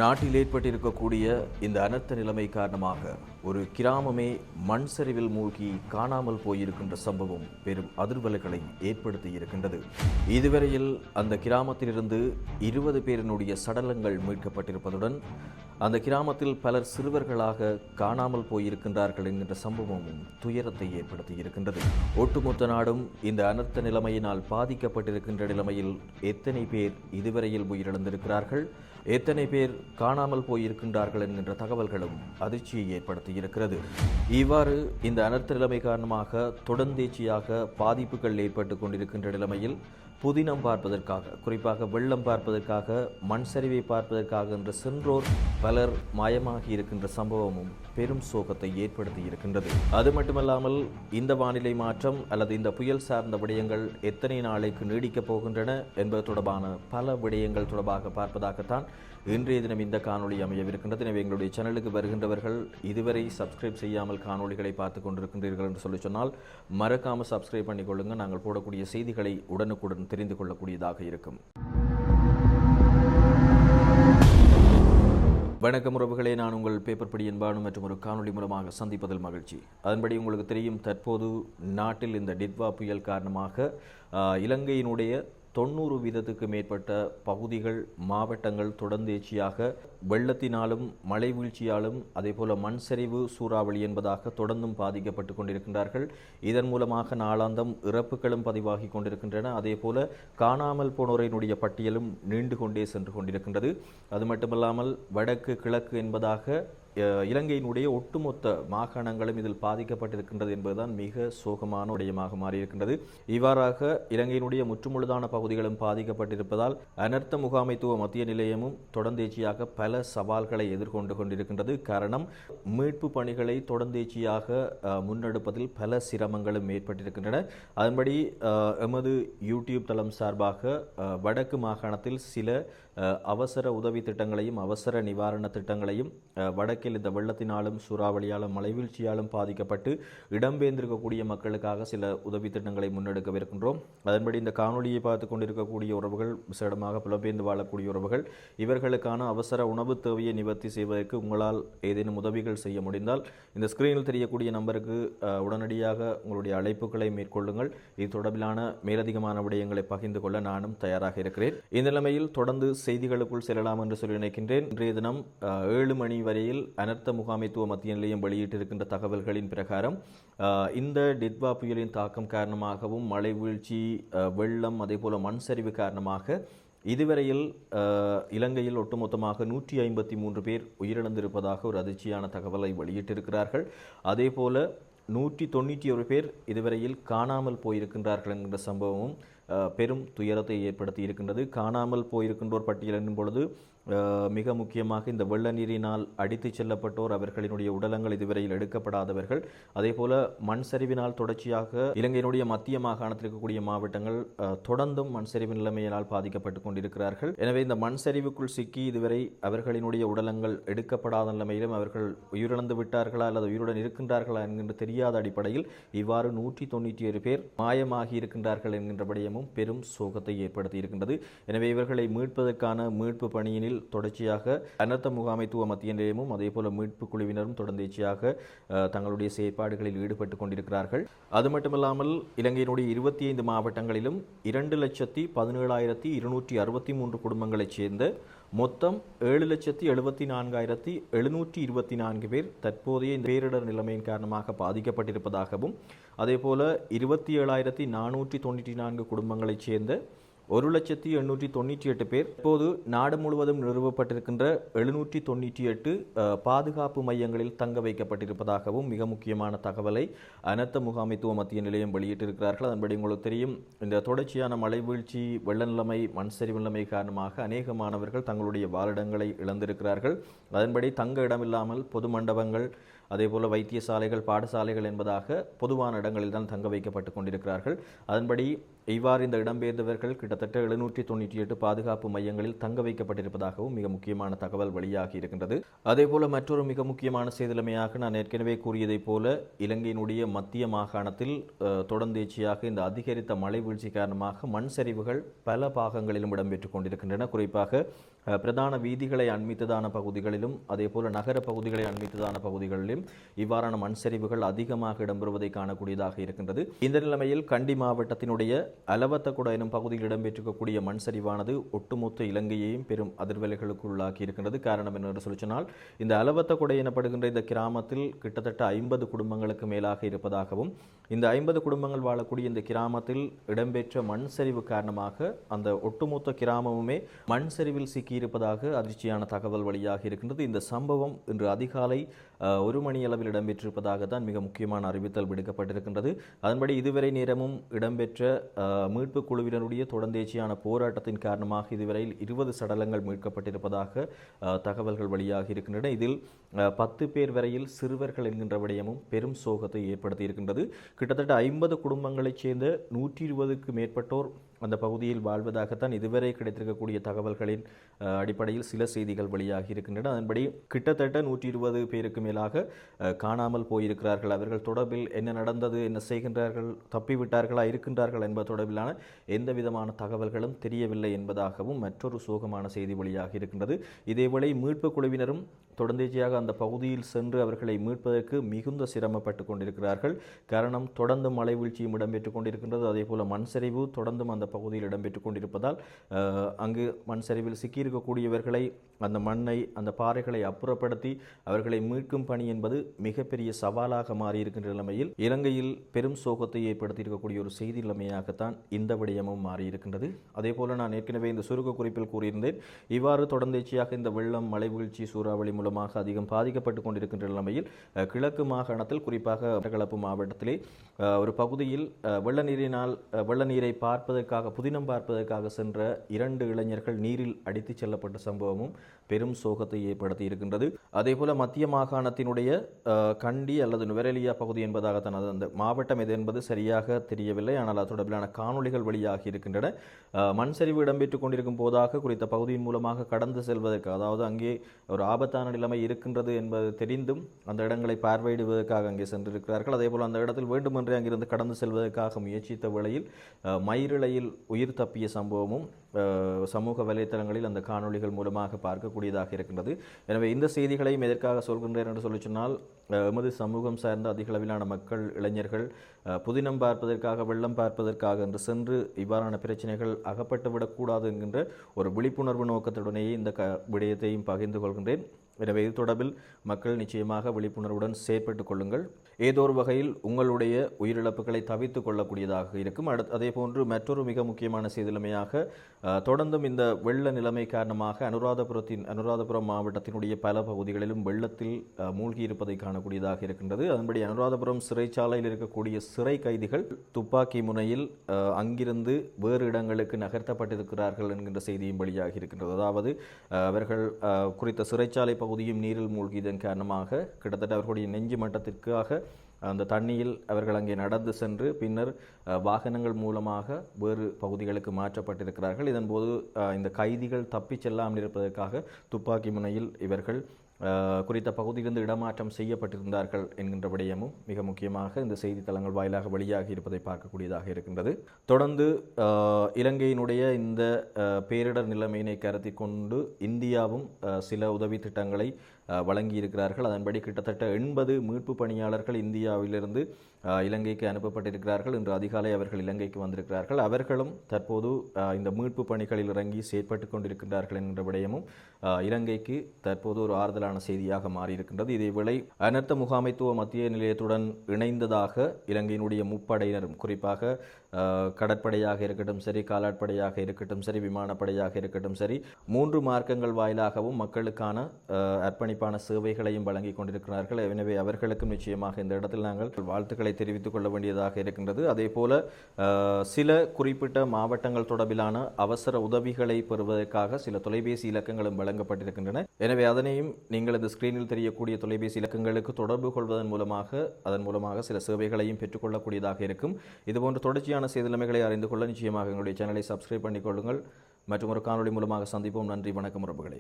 நாட்டில் ஏற்பட்டிருக்கக்கூடிய இந்த அனர்த்த நிலைமை காரணமாக ஒரு கிராமமே மண் சரிவில் மூழ்கி காணாமல் போயிருக்கின்ற சம்பவம் பெரும் அதிர்வலைகளை ஏற்படுத்தி இருக்கின்றது. இதுவரையில் அந்த கிராமத்திலிருந்து 20 பேரினுடைய சடலங்கள் மீட்கப்பட்டிருப்பதுடன் அந்த கிராமத்தில் பலர் சிறுவர்களாக காணாமல் போயிருக்கின்றார்கள் என்கின்ற சம்பவமும் துயரத்தை ஏற்படுத்தி இருக்கின்றது. ஒட்டுமொத்த நாடும் இந்த அனர்த்த நிலைமையினால் பாதிக்கப்பட்டிருக்கின்ற நிலைமையில் எத்தனை பேர் இதுவரையில் உயிரிழந்திருக்கிறார்கள், எத்தனை பேர் காணாமல் போயிருக்கின்றார்கள் என்கின்ற தகவல்களும் அதிர்ச்சியை ஏற்படுத்தி இருக்கிறது. இவ்வாறு இந்த அனர்த்த நிலைமை காரணமாக தொடர்ந்தேர்ச்சியாக பாதிப்புகள் ஏற்பட்டு கொண்டிருக்கின்ற நிலைமையில் புதினம் பார்ப்பதற்காக, குறிப்பாக வெள்ளம் பார்ப்பதற்காக, மண் சரிவை பார்ப்பதற்காக என்று சென்றோர் பலர் மாயமாகி இருக்கின்ற சம்பவமும் பெரும் சோகத்தை ஏற்படுத்தி இருக்கின்றது. அது மட்டுமல்லாமல் இந்த வானிலை மாற்றம் அல்லது இந்த புயல் சார்ந்த விடயங்கள் எத்தனை நாளைக்கு நீடிக்கப் போகின்றன என்பது தொடர்பான பல விடயங்கள் தொடர்பாக பார்ப்பதாகத்தான் இன்றைய தினம் இந்த காணொலி அமையவிருக்கின்றது. எனவே எங்களுடைய சேனலுக்கு வருகின்றவர்கள் இதுவரை சப்ஸ்கிரைப் செய்யாமல் காணொலிகளை பார்த்து கொண்டிருக்கின்றீர்கள் என்று சொல்லி சொன்னால் மறக்காமல் சப்ஸ்கிரைப் பண்ணிக்கொள்ளுங்க. நாங்கள் போடக்கூடிய செய்திகளை உடனுக்குடன் தெரிந்து கொள்ளக்கூடியதாக இருக்கும். வணக்கம் உறவுகளே, நான் உங்கள் பேப்பர் படி என்பானும் மற்றும் ஒரு காணொலி மூலமாக சந்திப்பதில் மகிழ்ச்சி. அதன்படி உங்களுக்கு தெரியும், தற்போது நாட்டில் இந்த டிட்வா புயல் காரணமாக இலங்கையினுடைய 90% மேற்பட்ட பகுதிகள், மாவட்டங்கள் தொடர்ந்தேர்ச்சியாக வெள்ளத்தினாலும் மழை வீழ்ச்சியாலும் அதேபோல மண் சரிவு, சூறாவளி என்பதாக தொடர்ந்தும் பாதிக்கப்பட்டு கொண்டிருக்கின்றார்கள். இதன் மூலமாக நாளாந்தம் இறப்புகளும் பதிவாகி கொண்டிருக்கின்றன. அதேபோல காணாமல் போனோரினுடைய பட்டியலும் நீண்டு கொண்டே சென்று கொண்டிருக்கின்றது. அது மட்டுமல்லாமல் வடக்கு, கிழக்கு என்பதாக இலங்கையினுடைய ஒட்டுமொத்த மாகாணங்களும் இதில் பாதிக்கப்பட்டிருக்கின்றது என்பதுதான் மிக சோகமான விடயமாக மாறியிருக்கின்றது. இவ்வாறாக இலங்கையினுடைய முற்றுமுழுதான பகுதிகளும் பாதிக்கப்பட்டிருப்பதால் அனர்த்த முகாமைத்துவ மத்திய நிலையமும் தொடர்ந்தேர்ச்சியாக பல சவால்களை எதிர்கொண்டு கொண்டிருக்கின்றது. காரணம், மீட்பு பணிகளை தொடர்ந்தேர்ச்சியாக முன்னெடுப்பதில் பல சிரமங்களும் ஏற்பட்டிருக்கின்றன. அதன்படி எமது யூடியூப் தளம் சார்பாக வடக்கு மாகாணத்தில் சில அவசர உதவி திட்டங்களையும் அவசர நிவாரண திட்டங்களையும் வடக்கில் இந்த வெள்ளத்தினாலும் சூறாவளியாலும் மழைவீழ்ச்சியாலும் பாதிக்கப்பட்டு இடம்பெயர்ந்திருக்கக்கூடிய மக்களுக்காக சில உதவி திட்டங்களை முன்னெடுக்கவிருக்கின்றோம். அதன்படி இந்த காணொலியை பார்த்து கொண்டிருக்கக்கூடிய உறவுகள், விசேடமாக புலம்பெயர்ந்து வாழக்கூடிய உறவுகள், இவர்களுக்கான அவசர உணவு தேவையை நிவர்த்தி செய்வதற்கு உங்களால் ஏதேனும் உதவிகள் செய்ய முடிந்தால் இந்த ஸ்கிரீனில் தெரியக்கூடிய நம்பருக்கு உடனடியாக உங்களுடைய அழைப்புகளை மேற்கொள்ளுங்கள். இது தொடர்பிலான மேலதிகமான விடயங்களை பகிர்ந்து கொள்ள நானும் தயாராக இருக்கிறேன். இந்த நிலைமையில் தொடர்ந்து செய்திகளுக்குள் செல்லலாம் என்று சொல்லி நினைக்கின்றேன். இன்றைய தினம் 7 மணி வரையில் அனர்த்த முகாமைத்துவ மத்திய நிலையம் வெளியிட்டிருக்கின்ற தகவல்களின் பிரகாரம் இந்த டிட்வா புயலின் தாக்கம் காரணமாகவும் மழை வீழ்ச்சி, வெள்ளம் அதேபோல மண் சரிவு காரணமாக இதுவரையில் இலங்கையில் ஒட்டுமொத்தமாக 153 பேர் உயிரிழந்திருப்பதாக ஒரு அதிர்ச்சியான தகவலை வெளியிட்டிருக்கிறார்கள். அதேபோல 191 பேர் இதுவரையில் காணாமல் போயிருக்கின்றார்கள் என்கின்ற சம்பவமும் பெரும் துயரத்தை ஏற்படுத்தி இருக்கின்றது. காணாமல் போயிருக்கின்றோர் பட்டியல் என்னும் பொழுது மிக முக்கியமாக இந்த வெள்ள நீரினால் அடித்து செல்லப்பட்டோர், அவர்களினுடைய உடலங்கள் இதுவரையில் எடுக்கப்படாதவர்கள், அதேபோல மண் சரிவினால் தொடர்ச்சியாக இலங்கையினுடைய மத்திய மாகாணத்தில் இருக்கக்கூடிய மாவட்டங்கள் தொடர்ந்தும் மண் சரிவு நிலைமையினால் பாதிக்கப்பட்டு கொண்டிருக்கிறார்கள். எனவே இந்த மண் சரிவுக்குள் சிக்கி இதுவரை அவர்களினுடைய உடலங்கள் எடுக்கப்படாத நிலைமையிலும் அவர்கள் உயிரிழந்து விட்டார்களா அல்லது உயிருடன் இருக்கின்றார்களா என்கின்ற தெரியாத அடிப்படையில் இவ்வாறு 191 பேர் மாயமாகி இருக்கின்றார்கள் என்கின்ற விடயமும் பெரும் சோகத்தை ஏற்படுத்தி இருக்கின்றது. எனவே இவர்களை மீட்பதற்கான மீட்பு பணியினில் தொடர்ச்சியாக அனர்த்த முகாமைத்துவ மத்திய நிலையமும் அதேபோல மீட்பு குழுவினரும் தொடர்ந்தேர்ச்சியாக தங்களுடைய செயற்பாடுகளில் ஈடுபட்டு கொண்டிருக்கிறார்கள். அது மட்டுமல்லாமல் இலங்கையினுடைய 25 மாவட்டங்களிலும் 2,17,263 குடும்பங்களைச் சேர்ந்த மொத்தம் 7,74,724 பேர் தற்போதைய இந்த பேரிடர் நிலைமையின் காரணமாக பாதிக்கப்பட்டிருப்பதாகவும், அதேபோல 27,494 குடும்பங்களைச் சேர்ந்த 1,898 பேர் இப்போது நாடு முழுவதும் நிறுவப்பட்டிருக்கின்ற 798 பாதுகாப்பு மையங்களில் தங்க வைக்கப்பட்டிருப்பதாகவும் மிக முக்கியமான தகவலை அனர்த்த முகாமைத்துவ மத்திய நிலையம் வெளியிட்டிருக்கிறார்கள். அதன்படி உங்களுக்கு தெரியும், இந்த தொடர்ச்சியான மழை வீழ்ச்சி, வெள்ள நிலைமை, மண் சரிவு நிலைமை காரணமாக அநேக மாணவர்கள் தங்களுடைய வாழிடங்களை இழந்திருக்கிறார்கள். அதன்படி தங்க இடமில்லாமல் பொது மண்டபங்கள், அதேபோல வைத்தியசாலைகள், பாடசாலைகள் என்பதாக பொதுவான இடங்களில் தான் தங்க வைக்கப்பட்டு கொண்டிருக்கிறார்கள். அதன்படி இவ்வாறு இந்த இடம்பெயர்ந்தவர்கள் கிட்டத்தட்ட 798 பாதுகாப்பு மையங்களில் தங்க வைக்கப்பட்டிருப்பதாகவும் மிக முக்கியமான தகவல் வெளியாகி இருக்கின்றது. அதேபோல மற்றொரு மிக முக்கியமான செய்திலைமையாக நான் ஏற்கனவே கூறியதைப் போல இலங்கையினுடைய மத்திய மாகாணத்தில் தொடர்ந்தேர்ச்சியாக இந்த அதிகரித்த மழை வீழ்ச்சி காரணமாக மண் சரிவுகள் பல பாகங்களிலும் இடம்பெற்றுக் கொண்டிருக்கின்றன. குறிப்பாக பிரதான வீதிகளை அண்மித்ததான பகுதிகளிலும் அதேபோல நகர பகுதிகளை அண்மித்ததான பகுதிகளிலும் இவ்வாறான மண் சரிவுகள் அதிகமாக இடம்பெறுவதை காணக்கூடியதாக இருக்கின்றது. இந்த நிலைமையில் கண்டி மாவட்டத்தினுடைய அலவத்தகுடா எனும் பகுதியில் இடம்பெற்றிருக்கக்கூடிய மண் சரிவானது ஒட்டுமொத்த இலங்கையையும் பெரும் அதிர்வலைகளுக்கு உள்ளாக்கி இருக்கின்றது. காரணம் என்னென்று சொல்லி சொன்னால், இந்த அலவத்தகுடா எனப்படுகின்ற இந்த கிராமத்தில் கிட்டத்தட்ட 50 குடும்பங்களுக்கு மேலாக இருப்பதாகவும் இந்த 50 குடும்பங்கள் வாழக்கூடிய இந்த கிராமத்தில் இடம்பெற்ற மண் சரிவு காரணமாக அந்த ஒட்டுமொத்த கிராமமுமே மண் சரிவில் சிக்கியிருப்பதாக அதிர்ச்சியான தகவல் வெளியாக இருக்கின்றது. இந்த சம்பவம் இன்று அதிகாலை 1 மணி அளவில் இடம்பெற்றிருப்பதாக தான் மிக முக்கியமான அறிவித்தல் விடுக்கப்பட்டிருக்கின்றது. அதன்படி இதுவரை நேரமும் இடம்பெற்ற மீட்பு குழுவினருடைய தொடர்ந்தேர்ச்சியான போராட்டத்தின் காரணமாக இதுவரையில் 20 சடலங்கள் மீட்கப்பட்டிருப்பதாக தகவல்கள் வெளியாகி இருக்கின்றன. இதில் 10 பேர் வரையில் சிறுவர்கள் என்கின்ற விடயமும் பெரும் சோகத்தை ஏற்படுத்தி இருக்கின்றது. கிட்டத்தட்ட 50 குடும்பங்களைச் சேர்ந்த 120க்கு மேற்பட்டோர் அந்த பகுதியில் வாழ்வதாகத்தான் இதுவரை கிடைத்திருக்கக்கூடிய தகவல்களின் அடிப்படையில் சில செய்திகள் வெளியாகி இருக்கின்றன. அதன்படி கிட்டத்தட்ட 120 பேருக்கு மேலாக காணாமல் போயிருக்கிறார்கள். அவர்கள் தொடர்பில் என்ன நடந்தது, என்ன செய்கின்றார்கள், தப்பிவிட்டார்களா, இருக்கின்றார்கள் என்பது தொடர்பிலான எந்த விதமான தகவல்களும் தெரியவில்லை என்பதாகவும் மற்றொரு சோகமான செய்தி வெளியாகி இருக்கின்றது. இதேவேளை மீட்பு குழுவினரும் தொடர்ந்தேர்ச்சியாக அந்த பகுதியில் சென்று அவர்களை மீட்பதற்கு மிகுந்த சிரமப்பட்டு கொண்டிருக்கிறார்கள். காரணம், தொடர்ந்து மழை வீழ்ச்சியும் இடம்பெற்றுக் கொண்டிருக்கின்றது. அதேபோல மண் சரிவு தொடர்ந்தும் அந்த பகுதியில் இடம்பெற்றுக் கொண்டிருப்பதால் அங்கு மண் சரிவில் சிக்கியிருக்கக்கூடியவர்களை, அந்த மண்ணை, அந்த பாறைகளை அப்புறப்படுத்தி அவர்களை மீட்கும் பணி என்பது மிகப்பெரிய சவாலாக மாறியிருக்கின்ற நிலைமையில் இலங்கையில் பெரும் சோகத்தை ஏற்படுத்தியிருக்கக்கூடிய ஒரு செய்தி நிலைமையாகத்தான் இந்த விடயமும் மாறியிருக்கின்றது. அதேபோல நான் ஏற்கனவே இந்த சுருக்க குறிப்பில் கூறியிருந்தேன், இவ்வாறு தொடர்ந்தேர்ச்சியாக இந்த வெள்ளம், மழை வீழ்ச்சி, சூறாவளி மூலமாக அதிகம் பாதிக்கப்பட்டு கொண்டிருக்கின்ற நிலைமையில் கிழக்கு மாகாணத்தில், குறிப்பாக மட்டக்களப்பு மாவட்டத்திலே ஒரு பகுதியில் வெள்ள நீரை பார்ப்பதற்காக, புதினம் பார்ப்பதற்காக சென்ற 2 இளைஞர்கள் நீரில் அடித்துச் செல்லப்பட்ட சம்பவமும் பெரும் சோகத்தை ஏற்படுத்தி இருக்கின்றது. அதேபோல மத்திய மாகாணத்தினுடைய கண்டி அல்லது நுவரெலியா பகுதி என்பதாகத்தான் அந்த மாவட்டம் எது என்பது சரியாக தெரியவில்லை. ஆனால் அது தொடர்பிலான காணொளிகள் வெளியாகி இருக்கின்றன. மண் சரிவு இடம்பெற்றுக் கொண்டிருக்கும் போதாக குறித்த பகுதியின் மூலமாக கடந்து செல்வதற்கு, அதாவது அங்கே ஒரு ஆபத்தான நிலைமை இருக்கின்றது என்பது தெரிந்தும் அந்த இடங்களை பார்வையிடுவதற்காக அங்கே சென்றிருக்கிறார்கள். அதேபோல் அந்த இடத்தில் வேண்டுமென்றே அங்கிருந்து கடந்து செல்வதற்காக முயற்சித்த வேளையில் மயிரிழையில் உயிர் தப்பிய சம்பவமும் சமூக வலைத்தளங்களில் அந்த காணொளிகள் மூலமாக பார்க்கக்கூடியதாக இருக்கின்றது. எனவே இந்த செய்திகளையும் எதற்காக சொல்கின்றேன் என்று சொல்லி சொன்னால், எமது சமூகம் சார்ந்த அதிகளவிலான மக்கள், இளைஞர்கள் புதினம் பார்ப்பதற்காக, வெள்ளம் பார்ப்பதற்காக என்று சென்று இவ்வாறான பிரச்சனைகள் அகப்பட்டு விடக்கூடாது என்கின்ற ஒரு விழிப்புணர்வு நோக்கத்துடனேயே இந்த விடயத்தையும் பகிர்ந்து கொள்கின்றேன். எனவே இது தொடர்பில் மக்கள் நிச்சயமாக விழிப்புணர்வுடன் செயற்பட்டுக் கொள்ளுங்கள். ஏதோ ஒரு வகையில் உங்களுடைய உயிரிழப்புகளை தவிர்த்து கொள்ளக்கூடியதாக இருக்கும். அதேபோன்று மற்றொரு மிக முக்கியமான செய்திலைமையாக தொடர்ந்தும் இந்த வெள்ள நிலைமை காரணமாக அனுராதபுரம் மாவட்டத்தினுடைய பல பகுதிகளிலும் வெள்ளத்தில் மூழ்கி இருப்பதை காணக்கூடியதாக இருக்கின்றது. அதன்படி அனுராதபுரம் சிறைச்சாலையில் இருக்கக்கூடிய சிறை கைதிகள் துப்பாக்கி முனையில் அங்கிருந்து வேறு இடங்களுக்கு நகர்த்தப்பட்டிருக்கிறார்கள் என்கின்ற செய்தியும் வெளியாகி இருக்கின்றது. அதாவது அவர்கள் குறித்த சிறைச்சாலை பகுதியும் நீரில் மூழ்கியதன் காரணமாக கிட்டத்தட்ட அவர்களுடைய நெஞ்சு மட்டத்திற்காக அந்த தண்ணியில் அவர்கள் அங்கே நடந்து சென்று பின்னர் வாகனங்கள் மூலமாக வேறு பகுதிகளுக்கு மாற்றப்பட்டிருக்கிறார்கள். இதன்போது இந்த கைதிகள் தப்பிச் செல்லாமல் இருப்பதற்காக துப்பாக்கி முனையில் இவர்கள் குறித்த பகுதியிலிருந்து இடமாற்றம் செய்யப்பட்டிருந்தார்கள் என்கின்ற விடயமும் மிக முக்கியமாக இந்த செய்தித்தளங்கள் வாயிலாக வெளியாகி இருப்பதை பார்க்கக்கூடியதாக இருக்கின்றது. தொடர்ந்து இலங்கையினுடைய இந்த பேரிடர் நிலைமையினை கருத்தில் கொண்டு இந்தியாவும் சில உதவி திட்டங்களை வழங்கியிருக்கிறார்கள். அதன்படி கிட்டத்தட்ட 80 மீட்பு பணியாளர்கள் இந்தியாவிலிருந்து இலங்கைக்கு அனுப்பப்பட்டிருக்கிறார்கள். இன்று அதிகாலை அவர்கள் இலங்கைக்கு வந்திருக்கிறார்கள். அவர்களும் தற்போது இந்த மீட்பு பணிகளில் இறங்கி செயற்பட்டு கொண்டிருக்கின்றார்கள் என்ற விடயமும் இலங்கைக்கு தற்போது ஒரு ஆறுதலான செய்தியாக மாறியிருக்கின்றது. இதேவேளை அனர்த்த முகாமைத்துவ மத்திய நிலையத்துடன் இணைந்ததாக இலங்கையினுடைய முப்படையினரும், குறிப்பாக கடற்படையாக இருக்கட்டும் சரி, காலாட்படையாக இருக்கட்டும் சரி, விமானப்படையாக இருக்கட்டும் சரி, 3 மார்க்கங்கள் வாயிலாகவும் மக்களுக்கான அர்ப்பணிப்பு கண்காணிப்பான சேவைகளையும் வழங்கி கொண்டிருக்கிறார்கள். எனவே அவர்களுக்கும் நிச்சயமாக இந்த இடத்தில் நாங்கள் வாழ்த்துக்களை தெரிவித்துக் கொள்ள வேண்டியதாக இருக்கின்றது. அதேபோல சில குறிப்பிட்ட மாவட்டங்கள் தொடர்பிலான அவசர உதவிகளை பெறுவதற்காக சில தொலைபேசி இலக்கங்களும் வழங்கப்பட்டிருக்கின்றன. எனவே அதனையும் நீங்கள் இந்த ஸ்கிரீனில் தெரியக்கூடிய தொலைபேசி இலக்கங்களுக்கு தொடர்பு கொள்வதன் மூலமாக சில சேவைகளையும் பெற்றுக்கொள்ளக்கூடியதாக இருக்கும். இதுபோன்ற தொடர்ச்சியான செய்திநிலைமைகளை அறிந்து கொள்ள நிச்சயமாக எங்களுடைய சேனலை சப்ஸ்கிரைப் பண்ணிக் கொள்ளுங்கள். மற்றும் ஒரு காணொலி மூலமாக சந்திப்போம். நன்றி, வணக்கம் உறவுகளே.